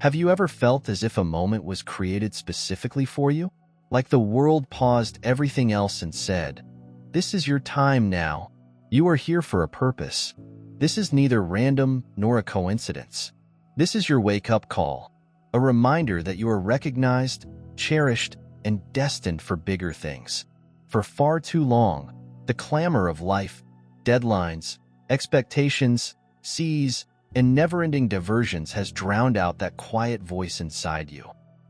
Have you ever felt as if a moment was created specifically for you? Like the world paused everything else and said, "This is your time now. You are here for a purpose. This is neither random nor a coincidence. This is your wake-up call, a reminder that you are recognized, cherished, and destined for bigger things." For far too long, the clamor of life, deadlines, expectations, seas, and never-ending diversions has drowned out that quiet voice inside you.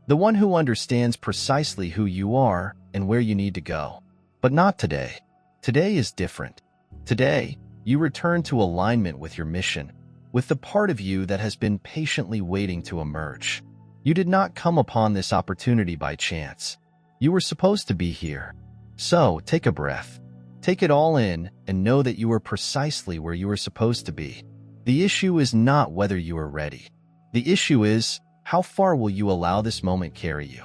The one who understands precisely who you are and where you need to go. But not today. Today is different. Today, you return to alignment with your mission, with the part of you that has been patiently waiting to emerge. You did not come upon this opportunity by chance. You were supposed to be here. So, take a breath. Take it all in and know that you are precisely where you are supposed to be. The issue is not whether you are ready. The issue is, how far will you allow this moment carry you?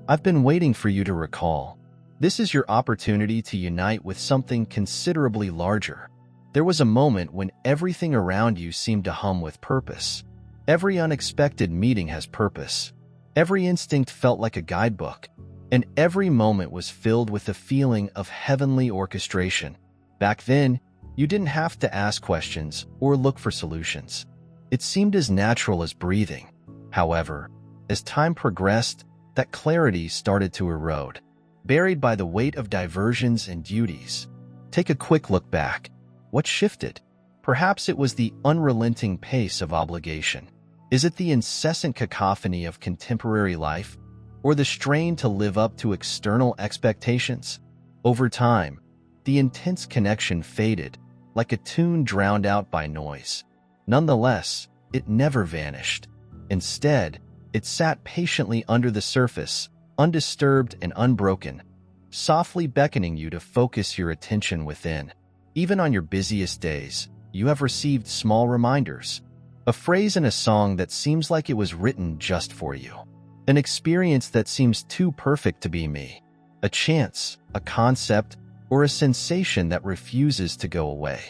I've been waiting for you to recall. This is your opportunity to unite with something considerably larger. There was a moment when everything around you seemed to hum with purpose. Every unexpected meeting has purpose. Every instinct felt like a guidebook, and every moment was filled with the feeling of heavenly orchestration. Back then, you didn't have to ask questions or look for solutions. It seemed as natural as breathing. However, as time progressed, that clarity started to erode, buried by the weight of diversions and duties. Take a quick look back. What shifted? Perhaps it was the unrelenting pace of obligation. Is it the incessant cacophony of contemporary life, or the strain to live up to external expectations? Over time, the intense connection faded, like a tune drowned out by noise. Nonetheless, it never vanished. Instead, it sat patiently under the surface, undisturbed and unbroken, softly beckoning you to focus your attention within. Even on your busiest days, you have received small reminders. A phrase in a song that seems like it was written just for you. An experience that seems too perfect to be me. A chance, a concept, or a sensation that refuses to go away.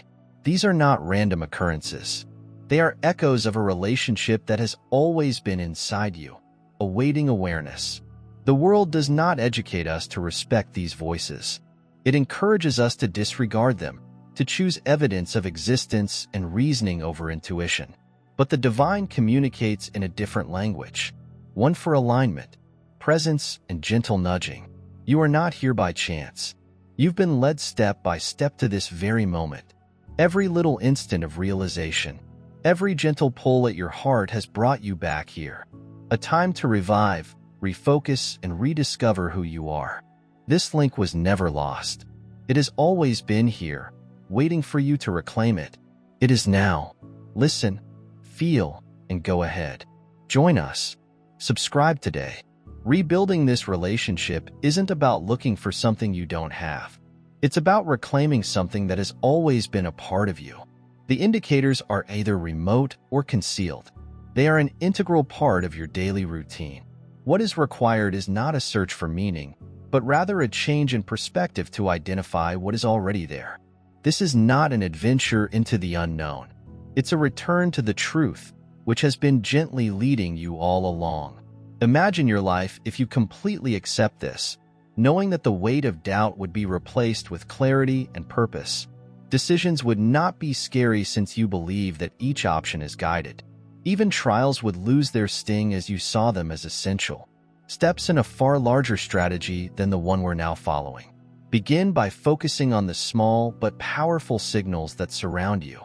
These are not random occurrences. They are echoes of a relationship that has always been inside you, awaiting awareness. The world does not educate us to respect these voices. It encourages us to disregard them, to choose evidence of existence and reasoning over intuition. But the divine communicates in a different language, one for alignment, presence, and gentle nudging. You are not here by chance. You've been led step by step to this very moment. Every little instant of realization, every gentle pull at your heart has brought you back here. A time to revive, refocus, and rediscover who you are. This link was never lost. It has always been here, waiting for you to reclaim it. It is now. Listen, feel, and go ahead. Join us. Subscribe today. Rebuilding this relationship isn't about looking for something you don't have. It's about reclaiming something that has always been a part of you. The indicators are either remote or concealed. They are an integral part of your daily routine. What is required is not a search for meaning, but rather a change in perspective to identify what is already there. This is not an adventure into the unknown. It's a return to the truth, which has been gently leading you all along. Imagine your life if you completely accept this, knowing that the weight of doubt would be replaced with clarity and purpose. Decisions would not be scary since you believe that each option is guided. Even trials would lose their sting as you saw them as essential. Steps in a far larger strategy than the one we're now following. Begin by focusing on the small but powerful signals that surround you.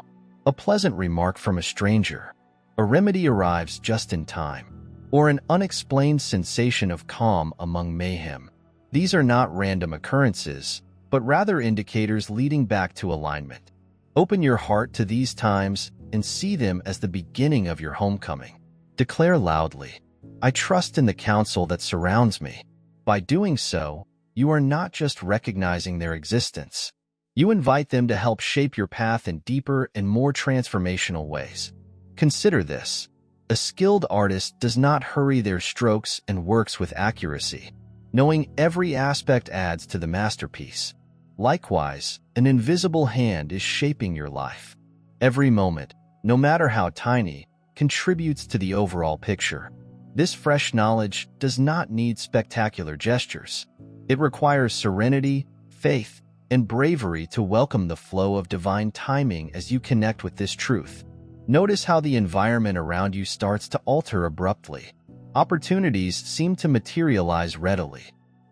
A pleasant remark from a stranger. A remedy arrives just in time. Or an unexplained sensation of calm among mayhem. These are not random occurrences, but rather indicators leading back to alignment. Open your heart to these times and see them as the beginning of your homecoming. Declare loudly, "I trust in the counsel that surrounds me." By doing so, you are not just recognizing their existence. You invite them to help shape your path in deeper and more transformational ways. Consider this. A skilled artist does not hurry their strokes and works with accuracy. Knowing every aspect adds to the masterpiece. Likewise, an invisible hand is shaping your life. Every moment, no matter how tiny, contributes to the overall picture. This fresh knowledge does not need spectacular gestures. It requires serenity, faith, and bravery to welcome the flow of divine timing as you connect with this truth. Notice how the environment around you starts to alter abruptly. Opportunities seem to materialize readily.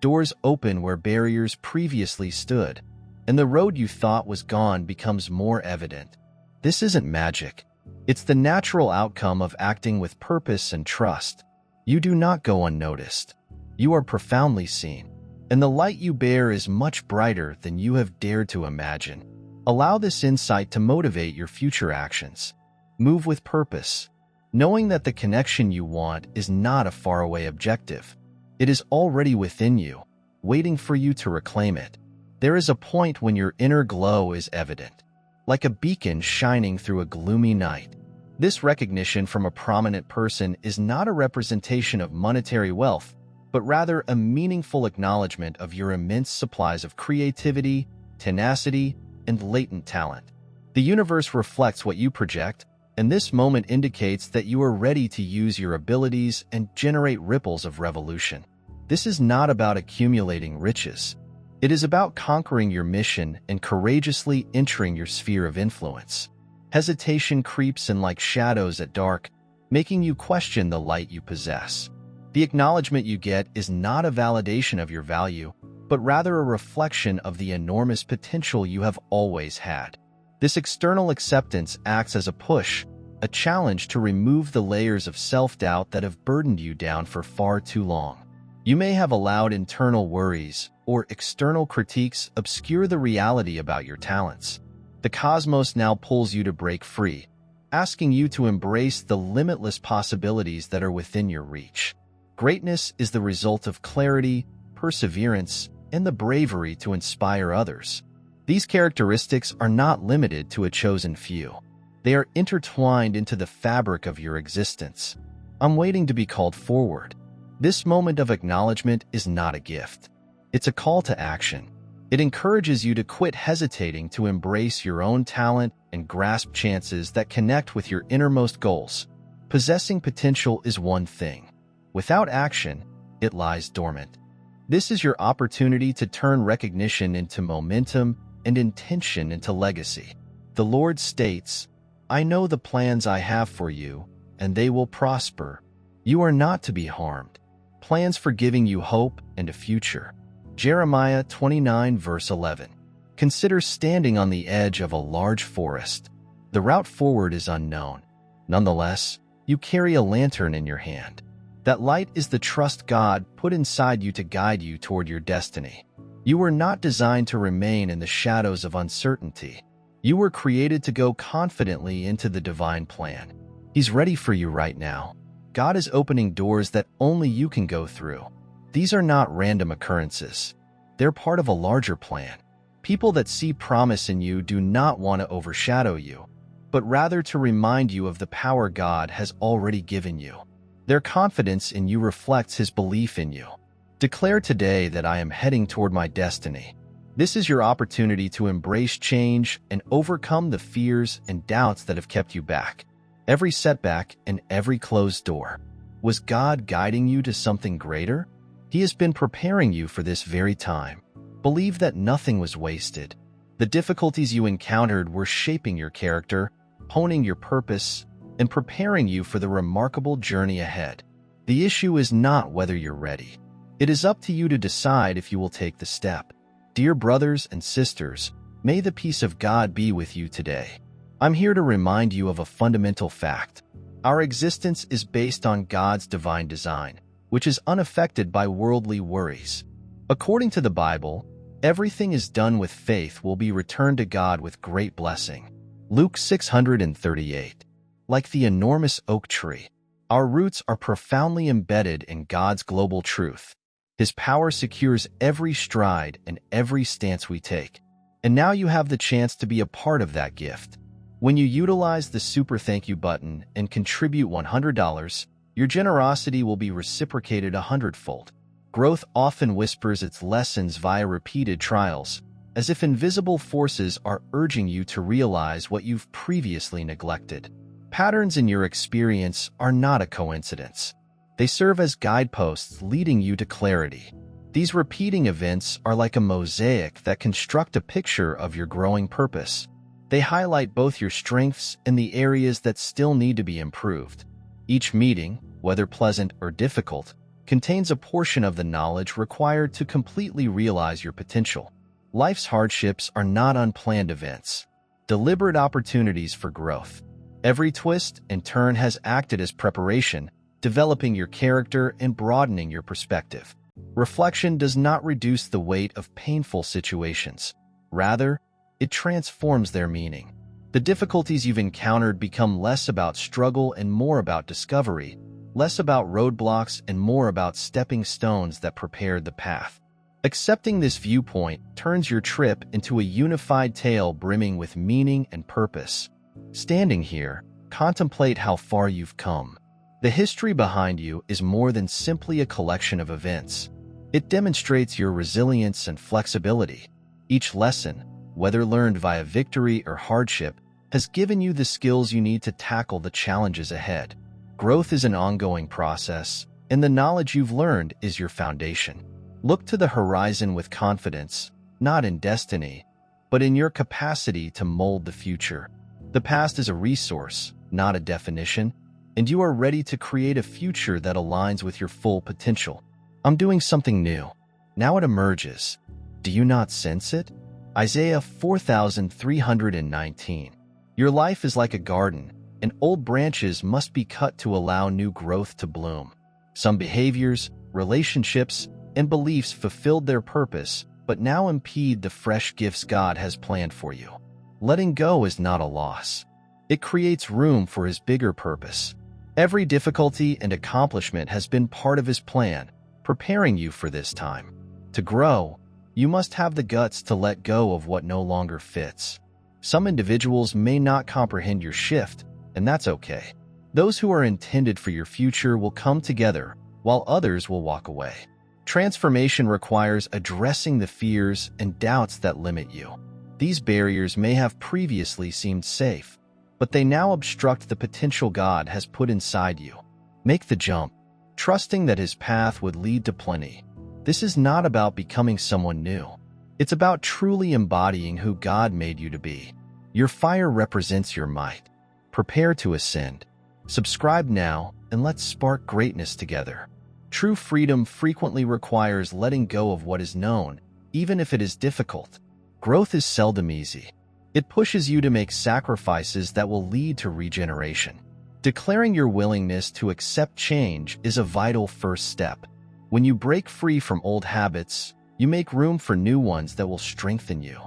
Doors open where barriers previously stood, and the road you thought was gone becomes more evident. This isn't magic. It's the natural outcome of acting with purpose and trust. You do not go unnoticed. You are profoundly seen, and the light you bear is much brighter than you have dared to imagine. Allow this insight to motivate your future actions. Move with purpose, knowing that the connection you want is not a faraway objective. It is already within you, waiting for you to reclaim it. There is a point when your inner glow is evident, like a beacon shining through a gloomy night. This recognition from a prominent person is not a representation of monetary wealth, but rather a meaningful acknowledgement of your immense supplies of creativity, tenacity, and latent talent. The universe reflects what you project, and this moment indicates that you are ready to use your abilities and generate ripples of revolution. This is not about accumulating riches. It is about conquering your mission and courageously entering your sphere of influence. Hesitation creeps in like shadows at dark, making you question the light you possess. The acknowledgement you get is not a validation of your value, but rather a reflection of the enormous potential you have always had. This external acceptance acts as a push, a challenge to remove the layers of self-doubt that have burdened you down for far too long. You may have allowed internal worries or external critiques obscure the reality about your talents. The cosmos now pulls you to break free, asking you to embrace the limitless possibilities that are within your reach. Greatness is the result of clarity, perseverance, and the bravery to inspire others. These characteristics are not limited to a chosen few. They are intertwined into the fabric of your existence. I'm waiting to be called forward. This moment of acknowledgement is not a gift. It's a call to action. It encourages you to quit hesitating to embrace your own talent and grasp chances that connect with your innermost goals. Possessing potential is one thing. Without action, it lies dormant. This is your opportunity to turn recognition into momentum and intention into legacy. The Lord states, "I know the plans I have for you, and they will prosper. You are not to be harmed. Plans for giving you hope and a future." Jeremiah 29 verse 11. Consider standing on the edge of a large forest. The route forward is unknown. Nonetheless, you carry a lantern in your hand. That light is the trust God put inside you to guide you toward your destiny. You were not designed to remain in the shadows of uncertainty. You were created to go confidently into the divine plan. He's ready for you right now. God is opening doors that only you can go through. These are not random occurrences. They're part of a larger plan. People that see promise in you do not want to overshadow you, but rather to remind you of the power God has already given you. Their confidence in you reflects His belief in you. Declare today that I am heading toward my destiny. This is your opportunity to embrace change and overcome the fears and doubts that have kept you back. Every setback and every closed door. Was God guiding you to something greater? He has been preparing you for this very time. Believe that nothing was wasted. The difficulties you encountered were shaping your character, honing your purpose, and preparing you for the remarkable journey ahead. The issue is not whether you're ready. It is up to you to decide if you will take the step. Dear brothers and sisters, may the peace of God be with you today. I'm here to remind you of a fundamental fact. Our existence is based on God's divine design, which is unaffected by worldly worries. According to the Bible, everything is done with faith will be returned to God with great blessing. Luke 638. Like the enormous oak tree, our roots are profoundly embedded in God's global truth. His power secures every stride and every stance we take. And now you have the chance to be a part of that gift. When you utilize the Super Thank You button and contribute $100, your generosity will be reciprocated 100-fold. Growth often whispers its lessons via repeated trials, as if invisible forces are urging you to realize what you've previously neglected. Patterns in your experience are not a coincidence. They serve as guideposts leading you to clarity. These repeating events are like a mosaic that construct a picture of your growing purpose. They highlight both your strengths and the areas that still need to be improved. Each meeting, whether pleasant or difficult, contains a portion of the knowledge required to completely realize your potential. Life's hardships are not unplanned events, deliberate opportunities for growth. Every twist and turn has acted as preparation, developing your character and broadening your perspective. Reflection does not reduce the weight of painful situations. Rather, it transforms their meaning. The difficulties you've encountered become less about struggle and more about discovery, less about roadblocks and more about stepping stones that prepared the path. Accepting this viewpoint turns your trip into a unified tale brimming with meaning and purpose. Standing here, contemplate how far you've come. The history behind you is more than simply a collection of events. It demonstrates your resilience and flexibility. Each lesson, whether learned via victory or hardship, has given you the skills you need to tackle the challenges ahead. Growth is an ongoing process, and the knowledge you've learned is your foundation. Look to the horizon with confidence, not in destiny, but in your capacity to mold the future. The past is a resource, not a definition, and you are ready to create a future that aligns with your full potential. I'm doing something new. Now it emerges. Do you not sense it? Isaiah 4319. Your life is like a garden, and old branches must be cut to allow new growth to bloom. Some behaviors, relationships, and beliefs fulfilled their purpose, but now impede the fresh gifts God has planned for you. Letting go is not a loss. It creates room for His bigger purpose. Every difficulty and accomplishment has been part of His plan, preparing you for this time. To grow, you must have the guts to let go of what no longer fits. Some individuals may not comprehend your shift, and that's okay. Those who are intended for your future will come together, while others will walk away. Transformation requires addressing the fears and doubts that limit you. These barriers may have previously seemed safe, but they now obstruct the potential God has put inside you. Make the jump, trusting that His path would lead to plenty. This is not about becoming someone new. It's about truly embodying who God made you to be. Your fire represents your might. Prepare to ascend. Subscribe now, and let's spark greatness together. True freedom frequently requires letting go of what is known, even if it is difficult. Growth is seldom easy. It pushes you to make sacrifices that will lead to regeneration. Declaring your willingness to accept change is a vital first step. When you break free from old habits, you make room for new ones that will strengthen you.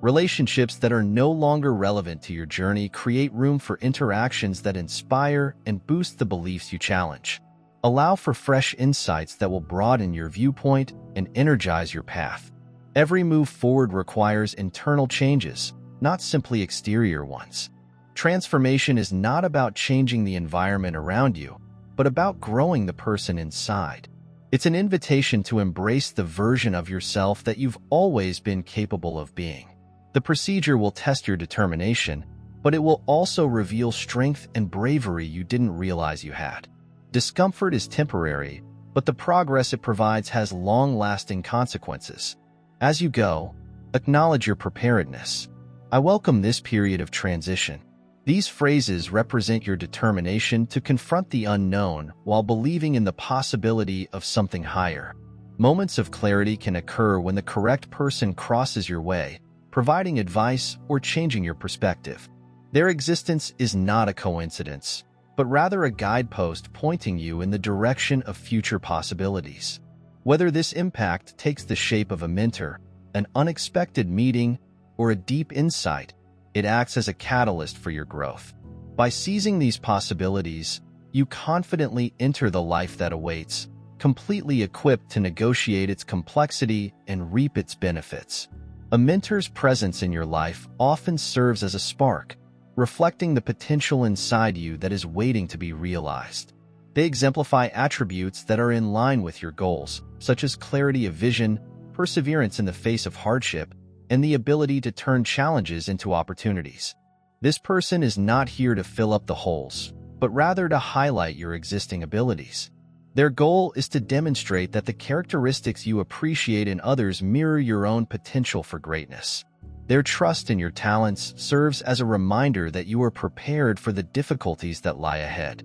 Relationships that are no longer relevant to your journey create room for interactions that inspire and boost the beliefs you challenge. Allow for fresh insights that will broaden your viewpoint and energize your path. Every move forward requires internal changes, not simply exterior ones. Transformation is not about changing the environment around you, but about growing the person inside. It's an invitation to embrace the version of yourself that you've always been capable of being. The procedure will test your determination, but it will also reveal strength and bravery you didn't realize you had. Discomfort is temporary, but the progress it provides has long-lasting consequences. As you go, acknowledge your preparedness. I welcome this period of transition. These phrases represent your determination to confront the unknown while believing in the possibility of something higher. Moments of clarity can occur when the correct person crosses your way, providing advice or changing your perspective. Their existence is not a coincidence, but rather a guidepost pointing you in the direction of future possibilities. Whether this impact takes the shape of a mentor, an unexpected meeting, or a deep insight, it acts as a catalyst for your growth. By seizing these possibilities, you confidently enter the life that awaits, completely equipped to negotiate its complexity and reap its benefits. A mentor's presence in your life often serves as a spark, reflecting the potential inside you that is waiting to be realized. They exemplify attributes that are in line with your goals, such as clarity of vision, perseverance in the face of hardship, and the ability to turn challenges into opportunities. This person is not here to fill up the holes, but rather to highlight your existing abilities. Their goal is to demonstrate that the characteristics you appreciate in others mirror your own potential for greatness. Their trust in your talents serves as a reminder that you are prepared for the difficulties that lie ahead.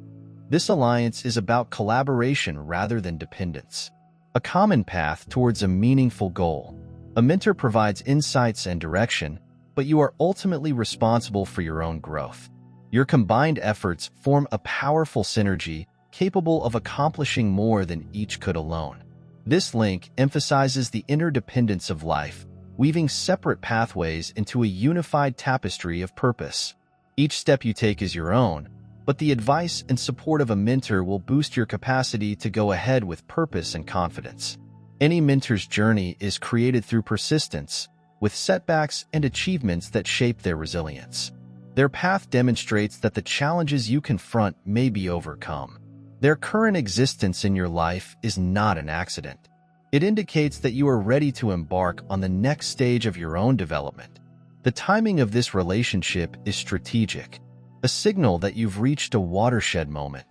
This alliance is about collaboration rather than dependence, a common path towards a meaningful goal. A mentor provides insights and direction, but you are ultimately responsible for your own growth. Your combined efforts form a powerful synergy capable of accomplishing more than each could alone. This link emphasizes the interdependence of life, weaving separate pathways into a unified tapestry of purpose. Each step you take is your own, but the advice and support of a mentor will boost your capacity to go ahead with purpose and confidence. Any mentor's journey is created through persistence, with setbacks and achievements that shape their resilience. Their path demonstrates that the challenges you confront may be overcome. Their current existence in your life is not an accident. It indicates that you are ready to embark on the next stage of your own development. The timing of this relationship is strategic, a signal that you've reached a watershed moment.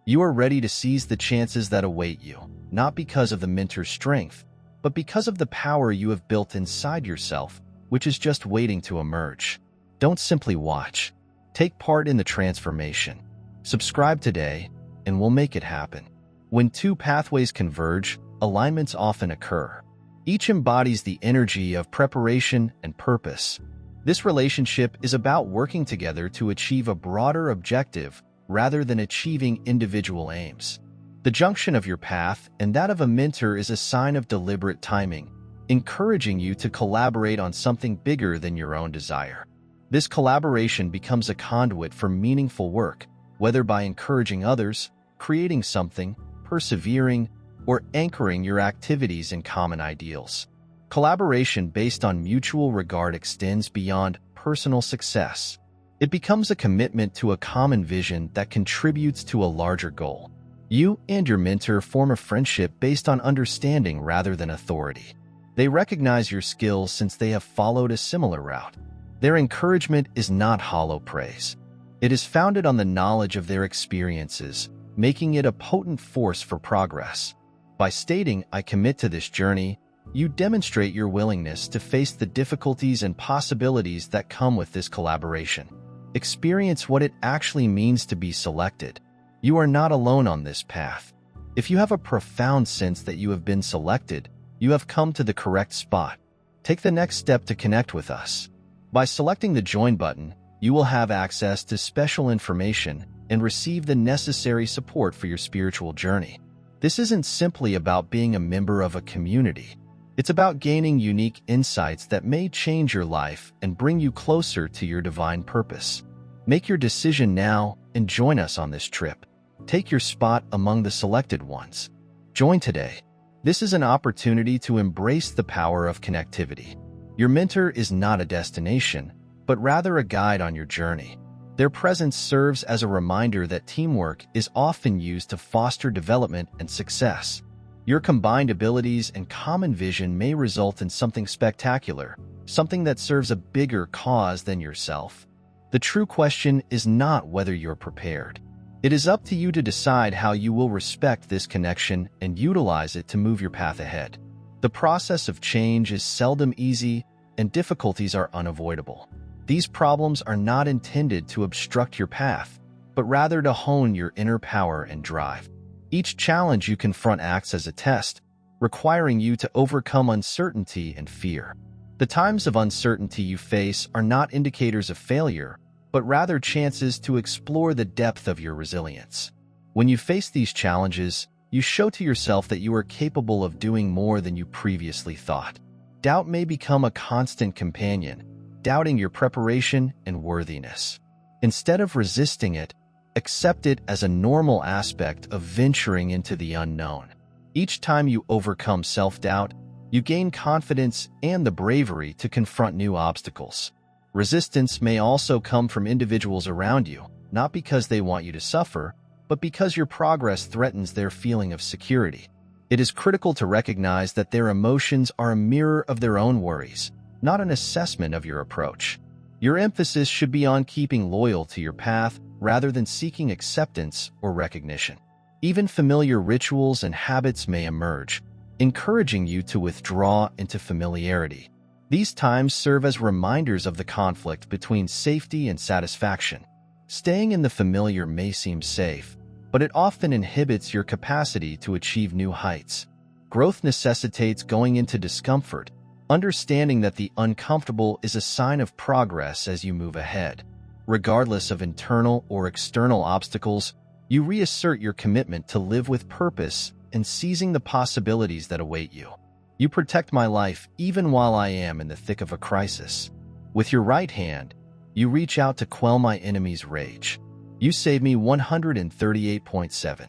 You are ready to seize the chances that await you, not because of the mentor's strength, but because of the power you have built inside yourself, which is just waiting to emerge. Don't simply watch. Take part in the transformation. Subscribe today, and we'll make it happen. When two pathways converge, alignments often occur. Each embodies the energy of preparation and purpose. This relationship is about working together to achieve a broader objective rather than achieving individual aims. The junction of your path and that of a mentor is a sign of deliberate timing, encouraging you to collaborate on something bigger than your own desire. This collaboration becomes a conduit for meaningful work, whether by encouraging others, creating something, persevering, or anchoring your activities in common ideals. Collaboration based on mutual regard extends beyond personal success. It becomes a commitment to a common vision that contributes to a larger goal. You and your mentor form a friendship based on understanding rather than authority. They recognize your skills since they have followed a similar route. Their encouragement is not hollow praise. It is founded on the knowledge of their experiences, making it a potent force for progress. By stating, "I commit to this journey," you demonstrate your willingness to face the difficulties and possibilities that come with this collaboration. Experience what it actually means to be selected. You are not alone on this path. If you have a profound sense that you have been selected, you have come to the correct spot. Take the next step to connect with us. By selecting the Join button, you will have access to special information and receive the necessary support for your spiritual journey. This isn't simply about being a member of a community. It's about gaining unique insights that may change your life and bring you closer to your divine purpose. Make your decision now and join us on this trip. Take your spot among the selected ones. Join today. This is an opportunity to embrace the power of connectivity. Your mentor is not a destination, but rather a guide on your journey. Their presence serves as a reminder that teamwork is often used to foster development and success. Your combined abilities and common vision may result in something spectacular, something that serves a bigger cause than yourself. The true question is not whether you're prepared. It is up to you to decide how you will respect this connection and utilize it to move your path ahead. The process of change is seldom easy, and difficulties are unavoidable. These problems are not intended to obstruct your path, but rather to hone your inner power and drive. Each challenge you confront acts as a test, requiring you to overcome uncertainty and fear. The times of uncertainty you face are not indicators of failure, but rather chances to explore the depth of your resilience. When you face these challenges, you show to yourself that you are capable of doing more than you previously thought. Doubt may become a constant companion, doubting your preparation and worthiness. Instead of resisting it, accept it as a normal aspect of venturing into the unknown. Each time you overcome self-doubt, you gain confidence and the bravery to confront new obstacles. Resistance may also come from individuals around you, not because they want you to suffer, but because your progress threatens their feeling of security. It is critical to recognize that their emotions are a mirror of their own worries, not an assessment of your approach. Your emphasis should be on keeping loyal to your path rather than seeking acceptance or recognition. Even familiar rituals and habits may emerge, encouraging you to withdraw into familiarity. These times serve as reminders of the conflict between safety and satisfaction. Staying in the familiar may seem safe, but it often inhibits your capacity to achieve new heights. Growth necessitates going into discomfort, understanding that the uncomfortable is a sign of progress as you move ahead. Regardless of internal or external obstacles, you reassert your commitment to live with purpose and seizing the possibilities that await you. You protect my life even while I am in the thick of a crisis. With your right hand, you reach out to quell my enemy's rage. You save me 138.7.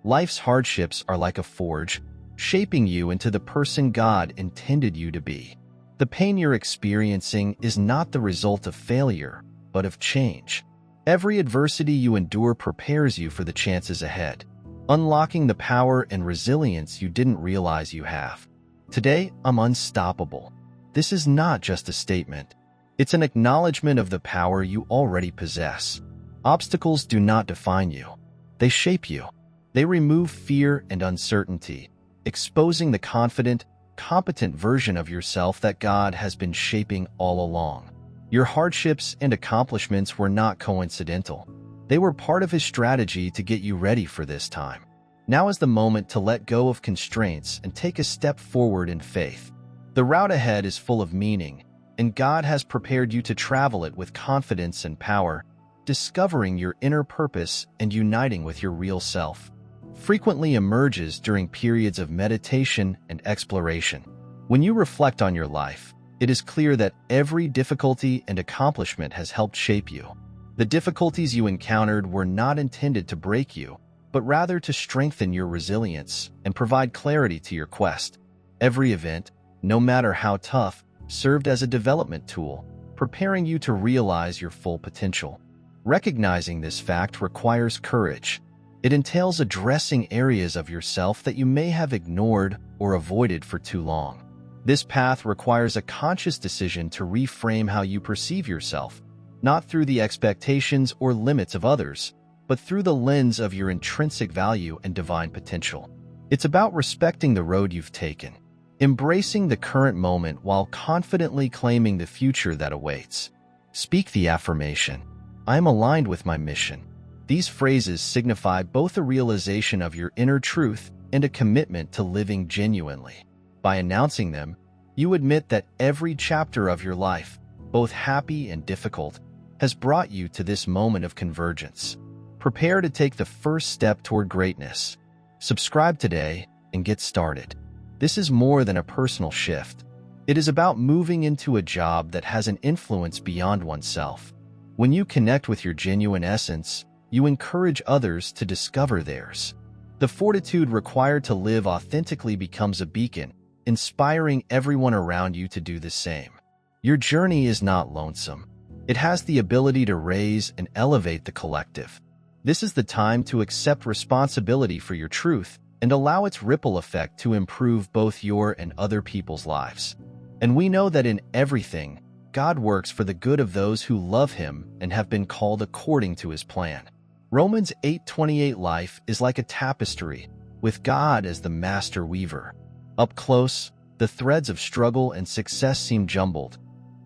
Life's hardships are like a forge, shaping you into the person God intended you to be. The pain you're experiencing is not the result of failure, but of change. Every adversity you endure prepares you for the chances ahead, unlocking the power and resilience you didn't realize you have. Today, I'm unstoppable. This is not just a statement. It's an acknowledgement of the power you already possess. Obstacles do not define you. They shape you. They remove fear and uncertainty, exposing the confident, competent version of yourself that God has been shaping all along. Your hardships and accomplishments were not coincidental. They were part of His strategy to get you ready for this time. Now is the moment to let go of constraints and take a step forward in faith. The route ahead is full of meaning, and God has prepared you to travel it with confidence and power, discovering your inner purpose and uniting with your real self. Frequently emerges during periods of meditation and exploration. When you reflect on your life, it is clear that every difficulty and accomplishment has helped shape you. The difficulties you encountered were not intended to break you, but rather to strengthen your resilience and provide clarity to your quest. Every event, no matter how tough, served as a development tool, preparing you to realize your full potential. Recognizing this fact requires courage. It entails addressing areas of yourself that you may have ignored or avoided for too long. This path requires a conscious decision to reframe how you perceive yourself, not through the expectations or limits of others, but through the lens of your intrinsic value and divine potential. It's about respecting the road you've taken, embracing the current moment while confidently claiming the future that awaits. Speak the affirmation, "I am aligned with my mission." These phrases signify both a realization of your inner truth and a commitment to living genuinely. By announcing them, you admit that every chapter of your life, both happy and difficult, has brought you to this moment of convergence. Prepare to take the first step toward greatness. Subscribe today and get started. This is more than a personal shift. It is about moving into a job that has an influence beyond oneself. When you connect with your genuine essence, you encourage others to discover theirs. The fortitude required to live authentically becomes a beacon, inspiring everyone around you to do the same. Your journey is not lonesome. It has the ability to raise and elevate the collective. This is the time to accept responsibility for your truth and allow its ripple effect to improve both your and other people's lives. And we know that in everything, God works for the good of those who love Him and have been called according to His plan. Romans 8:28. Life is like a tapestry, with God as the master weaver. Up close, the threads of struggle and success seem jumbled,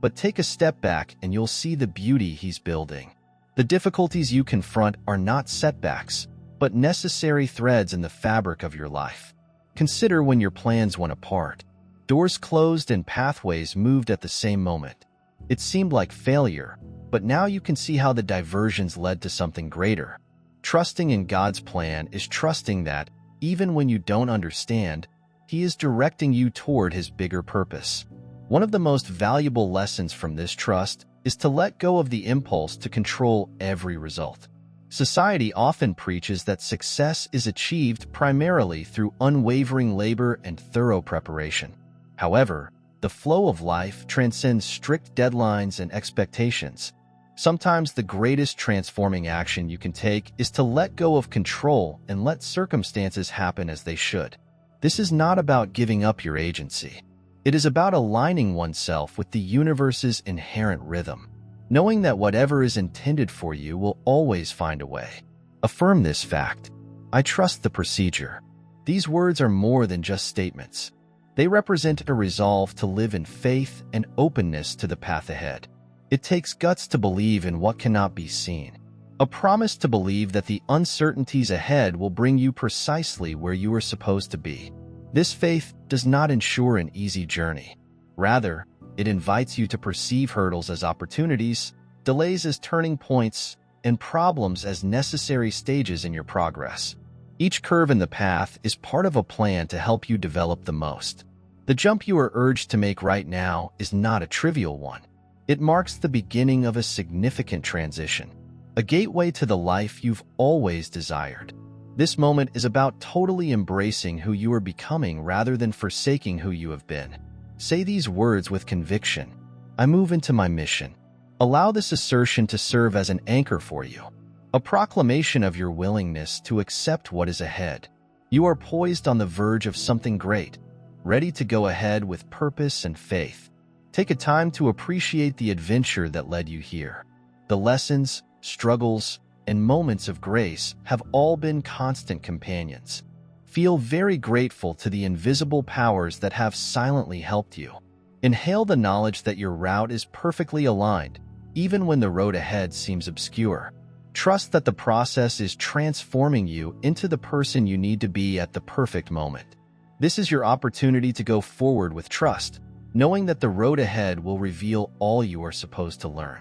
but take a step back and you'll see the beauty He's building. The difficulties you confront are not setbacks, but necessary threads in the fabric of your life. Consider when your plans went apart. Doors closed and pathways moved at the same moment. It seemed like failure, but now you can see how the diversions led to something greater. Trusting in God's plan is trusting that, even when you don't understand, He is directing you toward His bigger purpose. One of the most valuable lessons from this trust is to let go of the impulse to control every result. Society often preaches that success is achieved primarily through unwavering labor and thorough preparation. However, the flow of life transcends strict deadlines and expectations. Sometimes the greatest transforming action you can take is to let go of control and let circumstances happen as they should. This is not about giving up your agency. It is about aligning oneself with the universe's inherent rhythm, knowing that whatever is intended for you will always find a way. Affirm this fact. I trust the procedure. These words are more than just statements. They represent a resolve to live in faith and openness to the path ahead. It takes guts to believe in what cannot be seen. A promise to believe that the uncertainties ahead will bring you precisely where you are supposed to be. This faith does not ensure an easy journey. Rather, it invites you to perceive hurdles as opportunities, delays as turning points, and problems as necessary stages in your progress. Each curve in the path is part of a plan to help you develop the most. The jump you are urged to make right now is not a trivial one. It marks the beginning of a significant transition, a gateway to the life you've always desired. This moment is about totally embracing who you are becoming rather than forsaking who you have been. Say these words with conviction. I move into my mission. Allow this assertion to serve as an anchor for you, a proclamation of your willingness to accept what is ahead. You are poised on the verge of something great, ready to go ahead with purpose and faith. Take a time to appreciate the adventure that led you here. The lessons, struggles, and moments of grace have all been constant companions. Feel very grateful to the invisible powers that have silently helped you. Inhale the knowledge that your route is perfectly aligned, even when the road ahead seems obscure. Trust that the process is transforming you into the person you need to be at the perfect moment. This is your opportunity to go forward with trust, knowing that the road ahead will reveal all you are supposed to learn.